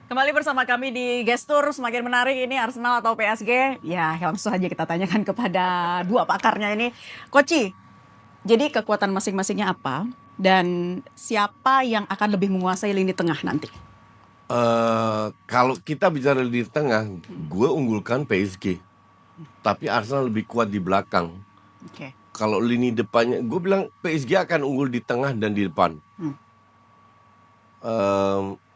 Kembali bersama kami di Gestur, semakin menarik ini Arsenal atau PSG. Ya, langsung saja kita tanyakan kepada dua pakarnya ini. Koci, jadi kekuatan masing-masingnya apa? Dan siapa yang akan lebih menguasai lini tengah nanti? Kalau kita bicara di tengah, gue unggulkan PSG. Tapi Arsenal lebih kuat di belakang. Oke. Kalau lini depannya, gue bilang PSG akan unggul di tengah dan di depan.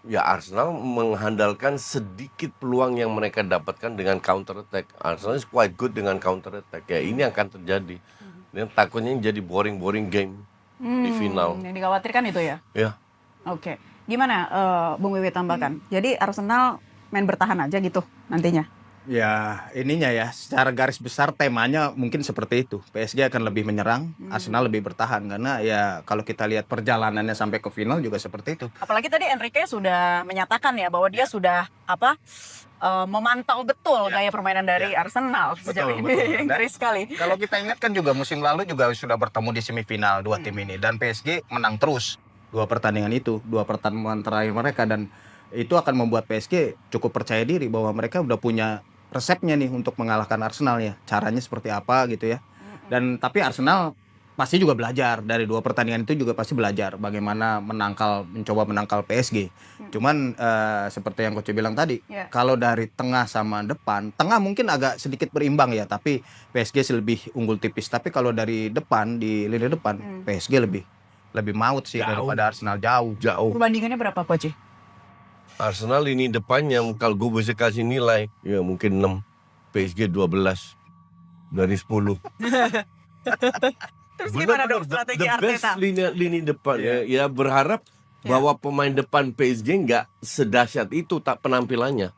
Ya Arsenal mengandalkan sedikit peluang yang mereka dapatkan dengan counter attack. Arsenal is quite good dengan counter attack. Ya ini akan terjadi. Dan takutnya jadi boring game di final. Yang dikhawatirkan itu ya? Ya. Oke. Gimana Bung Wiwi tambahkan? Jadi Arsenal main bertahan aja gitu nantinya? Ya ininya ya, secara garis besar temanya mungkin seperti itu. PSG akan lebih menyerang, Arsenal lebih bertahan. Karena ya kalau kita lihat perjalanannya sampai ke final juga seperti itu. Apalagi tadi Enrique sudah menyatakan ya bahwa dia sudah memantau betul gaya permainan dari Arsenal sejauh ini. Betul. Ngeri sekali. Kalau kita ingat kan juga musim lalu juga sudah bertemu di semifinal dua tim ini. Dan PSG menang terus dua pertandingan terakhir mereka. Dan itu akan membuat PSG cukup percaya diri bahwa mereka udah punya resepnya nih untuk mengalahkan Arsenal ya. Caranya seperti apa gitu ya. Dan tapi Arsenal pasti juga belajar dari dua pertandingan itu, juga pasti belajar bagaimana mencoba menangkal PSG. Cuman seperti yang Coach bilang tadi, kalau dari tengah sama depan, tengah mungkin agak sedikit berimbang ya, tapi PSG lebih unggul tipis. Tapi kalau dari depan, di lini depan, PSG lebih maut sih daripada Arsenal, jauh. Perbandingannya berapa Coach? Arsenal ini depannya kalau gue bisa kasih nilai ya mungkin 6, PSG 12 dari 10. Terus gimana dong strategi Arteta? Lini depan ya berharap bahwa pemain depan PSG nggak sedahsyat itu tak penampilannya.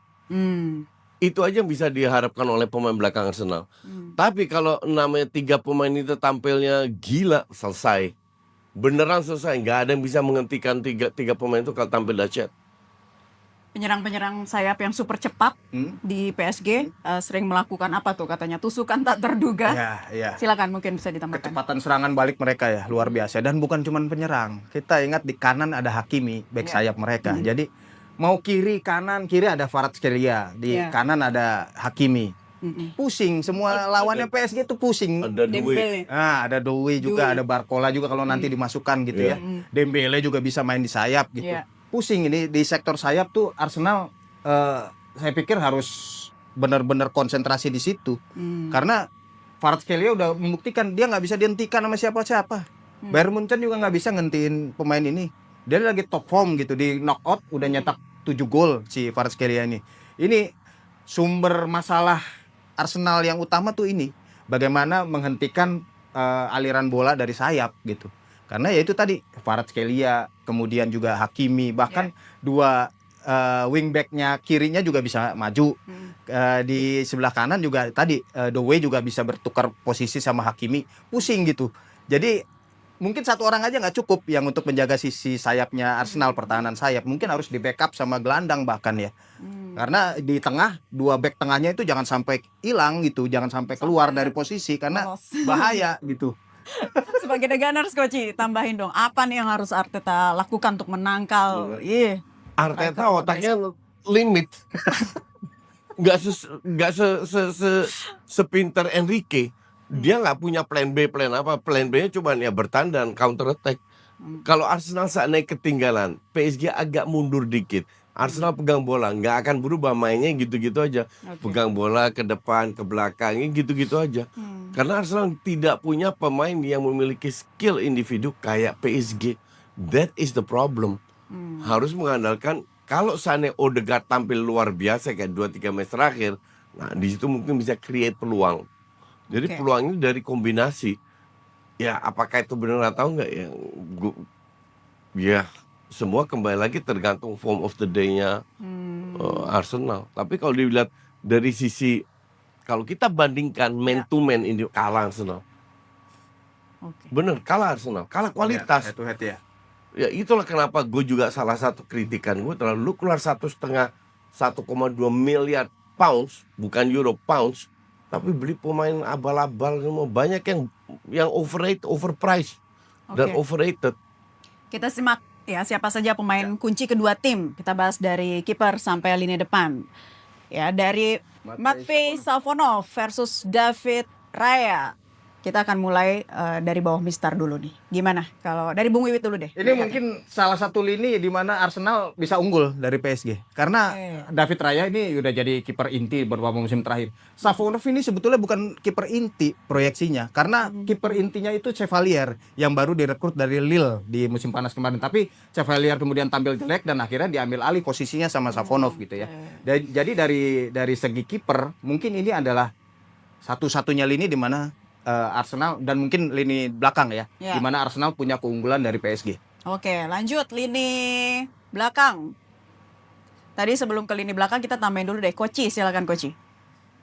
Itu aja yang bisa diharapkan oleh pemain belakang Arsenal. Tapi kalau namanya 3 pemain itu tampilnya gila, selesai. Beneran selesai, nggak ada yang bisa menghentikan tiga pemain itu kalau tampil dahsyat. Penyerang-penyerang sayap yang super cepat di PSG sering melakukan apa tuh katanya tusukan tak terduga. Ya. Silakan mungkin bisa ditambahkan. Kecepatan serangan balik mereka ya luar biasa, dan bukan cuma penyerang. Kita ingat di kanan ada Hakimi, back sayap mereka. Jadi mau kiri kanan, kiri ada Kvaratskhelia, di kanan ada Hakimi. Pusing semua lawannya PSG itu pusing. Ada Doué. Ada Doué juga, ada Barcola juga kalau nanti dimasukkan gitu ya. Dembele juga bisa main di sayap gitu. Pusing ini di sektor sayap tuh Arsenal, saya pikir harus benar-benar konsentrasi di situ. Karena Kvaratskhelia udah membuktikan dia nggak bisa dihentikan sama siapa-siapa. Bayern Munchen juga nggak bisa ngentiin pemain ini. Dia lagi top form gitu, di knockout udah nyetak 7 gol si Kvaratskhelia ini. Ini sumber masalah Arsenal yang utama tuh ini, bagaimana menghentikan aliran bola dari sayap gitu. Karena ya itu tadi Kvaratskhelia, kemudian juga Hakimi, bahkan dua wingbacknya kirinya juga bisa maju. Di sebelah kanan juga tadi Doué juga bisa bertukar posisi sama Hakimi, pusing gitu. Jadi mungkin satu orang aja nggak cukup yang untuk menjaga sisi sayapnya Arsenal, pertahanan sayap. Mungkin harus di backup sama gelandang bahkan ya. Karena di tengah, dua back tengahnya itu jangan sampai hilang gitu, jangan sampai keluar dari posisi karena bahaya gitu. Sebagai The Gunners Coach, tambahin dong apa nih yang harus Arteta lakukan untuk menangkal Arteta otaknya limit. Nggak sepinter Enrique. Dia nggak punya plan B, plan apa. Plan B-nya cuma ya bertahan dan counter attack. Kalau Arsenal saat naik ketinggalan, PSG agak mundur dikit. Arsenal pegang bola, nggak akan berubah, mainnya gitu-gitu aja. Pegang bola ke depan, ke belakang, gitu-gitu aja. Karena Arsenal tidak punya pemain yang memiliki skill individu kayak PSG. That is the problem. Harus mengandalkan, kalau seandainya Odegaard tampil luar biasa kayak 2-3 match terakhir, nah di situ mungkin bisa create peluang. Jadi peluang ini dari kombinasi. Ya apakah itu benar atau enggak ya semua kembali lagi tergantung form of the day-nya Arsenal. Tapi kalau dilihat dari sisi, kalau kita bandingkan man to man ini kalah Arsenal. Bener, kalah Arsenal, kalah kualitas. Head to head ya. Ya itulah kenapa gue juga salah satu kritikan gue terlalu lu keluar 1,5 1,2 miliar pounds, bukan euro, pounds, tapi beli pemain abal-abal semua, banyak yang overpriced dan overrated. Kita simak Ya, siapa saja pemain kunci kedua tim? Kita bahas dari kiper sampai lini depan. Ya, dari Matvei Safonov versus David Raya. Kita akan mulai dari bawah Mister dulu nih. Gimana? Kalau dari Bung Wiwit dulu deh. Ini mungkin salah satu lini di mana Arsenal bisa unggul dari PSG. Karena David Raya ini udah jadi kiper inti beberapa musim terakhir. Safonov ini sebetulnya bukan kiper inti proyeksinya. Karena kiper intinya itu Chevalier yang baru direkrut dari Lille di musim panas kemarin. Tapi Chevalier kemudian tampil jelek dan akhirnya diambil alih posisinya sama Safonov gitu ya. Jadi dari segi kiper mungkin ini adalah satu-satunya lini di mana Arsenal dan mungkin lini belakang ya, di mana Arsenal punya keunggulan dari PSG. Oke, lanjut lini belakang. Tadi sebelum ke lini belakang kita tambahin dulu deh, Koci, silakan Koci.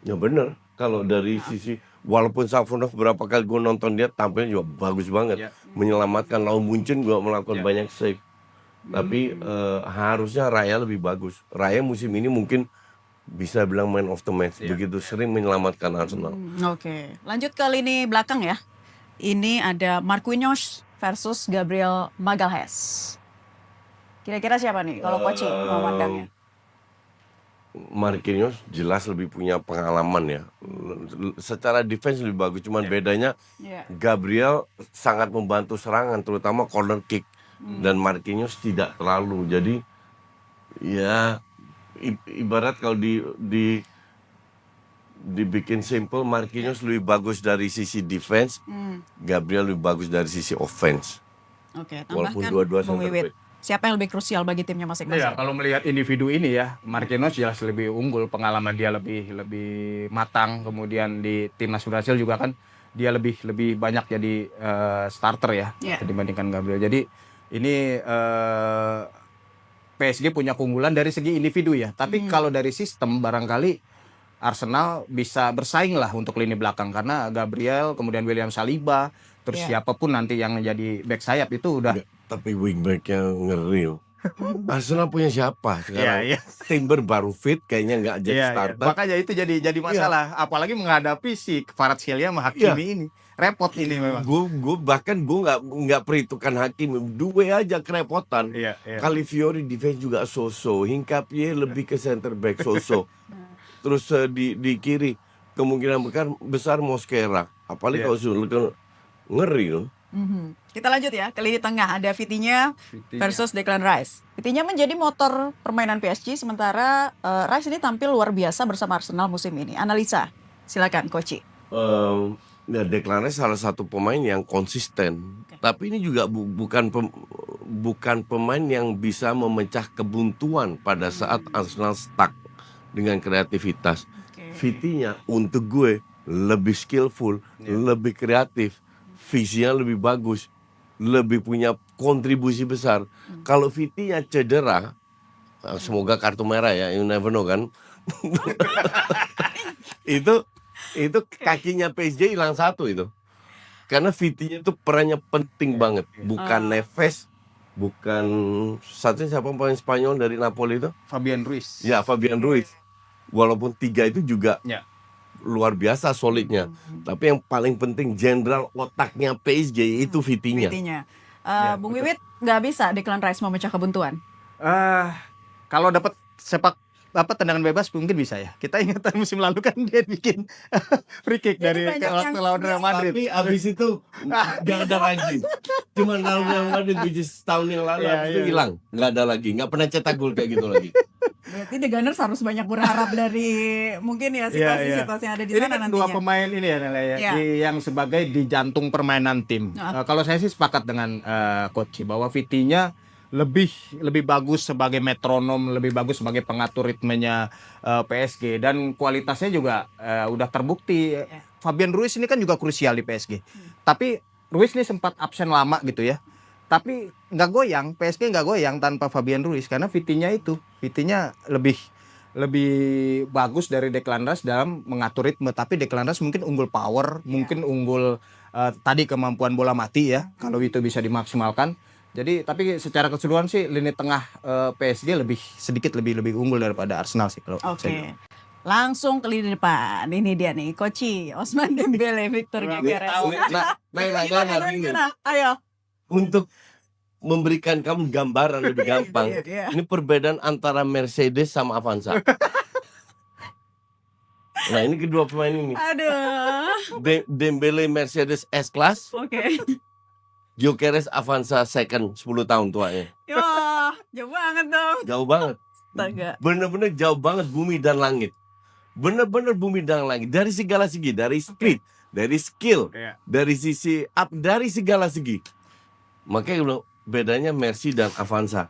Ya bener, kalau dari sisi walaupun Safonov berapa kali gue nonton dia tampilnya juga bagus banget, menyelamatkan lawan Munchen juga melakukan banyak save. Tapi harusnya Raya lebih bagus. Raya musim ini mungkin bisa bilang man of the match, begitu sering menyelamatkan Arsenal. Oke, lanjut ke lini belakang ya. Ini ada Marquinhos versus Gabriel Magalhaes. Kira-kira siapa nih kalau Koci memandangnya? Marquinhos jelas lebih punya pengalaman ya. Secara defense lebih bagus, cuman bedanya Gabriel sangat membantu serangan, terutama corner kick. Dan Marquinhos tidak terlalu. Jadi ya ibarat kalau dibikin simple, Marquinhos lebih bagus dari sisi defense, Gabriel lebih bagus dari sisi offense. Oke, Walaupun tambahkan dua-dua Bung center Wiwit. back. Siapa yang lebih krusial bagi timnya masing-masing? Ya, kalau melihat individu ini ya, Marquinhos jelas lebih unggul, pengalaman dia lebih matang, kemudian di timnas Brasil juga kan dia lebih banyak jadi starter ya dibandingkan Gabriel. Jadi ini PSG punya keunggulan dari segi individu ya. Tapi kalau dari sistem barangkali Arsenal bisa bersaing lah untuk lini belakang karena Gabriel, kemudian William Saliba, terus siapapun nanti yang jadi back sayap itu udah. Tapi wingbacknya ngeri loh. Arsenal punya siapa sekarang? Timber baru fit, kayaknya nggak jadi starter. Makanya itu jadi masalah. Apalagi menghadapi si Kvaratskhelia sama Hakimi ini. Repot ini memang. Gue bahkan nggak perhitungkan Hakimi, dua aja kerepotan. Kali Fiori defense juga so-so, Hinkapie lebih ke center back so-so. Terus di kiri kemungkinan besar Mosquera. Apalagi kalau sudah ngeri loh. Kita lanjut ya ke lini tengah, ada Vitinha versus Declan Rice. Vitinha menjadi motor permainan PSG, sementara Rice ini tampil luar biasa bersama Arsenal musim ini. Analisa, silakan Koci. Ya, Declan Rice salah satu pemain yang konsisten, tapi ini juga bukan pemain yang bisa memecah kebuntuan pada saat Arsenal stuck dengan kreativitas. Vitinha untuk gue lebih skillful, lebih kreatif, visinya lebih bagus, lebih punya kontribusi besar. Kalau Vitinha cedera, semoga kartu merah ya, you never know kan. itu kakinya PSG hilang satu itu. Karena Vitinha itu perannya penting banget. Bukan Neves, bukan satunya siapa pemain Spanyol dari Napoli itu? Fabian Ruiz. Ya, Fabian Ruiz. Walaupun tiga itu juga luar biasa solidnya. Tapi yang paling penting jenderal otaknya PSG itu Vitinha. Bung Wiwit, nggak bisa Declan Rice memecah kebuntuan? Kalau dapat tendangan bebas mungkin bisa ya. Kita ingat musim lalu kan dia bikin free kick dari waktu lawan Real Madrid. Tapi abis itu nggak ada lagi. Cuma lawan Real Madrid which is tahun yang lalu itu hilang. Nggak ada lagi. Nggak pernah cetak gol kayak gitu lagi. Berarti The Gunners harus banyak berharap dari mungkin ya situasi-situasi yang ada di sana kan nantinya. Dua pemain ini ya, yang sebagai di jantung permainan tim. Kalau saya sih sepakat dengan Coach bahwa Vitinha lebih bagus sebagai metronom, lebih bagus sebagai pengatur ritmenya PSG, dan kualitasnya juga udah terbukti. Fabian Ruiz ini kan juga krusial di PSG. Tapi Ruiz ini sempat absen lama gitu ya. Tapi nggak goyang, PSG nggak goyang tanpa Fabian Ruiz karena Vitinha lebih bagus dari Declan Rice dalam mengatur ritme. Tapi Declan Rice mungkin unggul power, mungkin unggul tadi kemampuan bola mati ya, kalau itu bisa dimaksimalkan. Jadi tapi secara keseluruhan sih lini tengah PSG sedikit lebih unggul daripada Arsenal sih kalau saya. Langsung ke lini depan. Ini dia nih, Koci Ousmane Dembele, Victor Gyökeres. Nah, Ayo. untuk memberikan kamu gambaran lebih gampang. Iya. Ini perbedaan antara Mercedes sama Avanza. Nah, ini kedua pemain ini. Aduh. Dembele Mercedes S-Class, Oke. Gyökeres Avanza second 10 tahun tuanya. Wah, jauh banget dong. Jauh banget. Astaga. Bener-bener jauh banget bumi dan langit. Bener-bener bumi dan langit. Dari segala segi. Dari speed, dari skill, Iya. dari sisi up, dari segala segi. Makanya bedanya Mercy dan Avanza.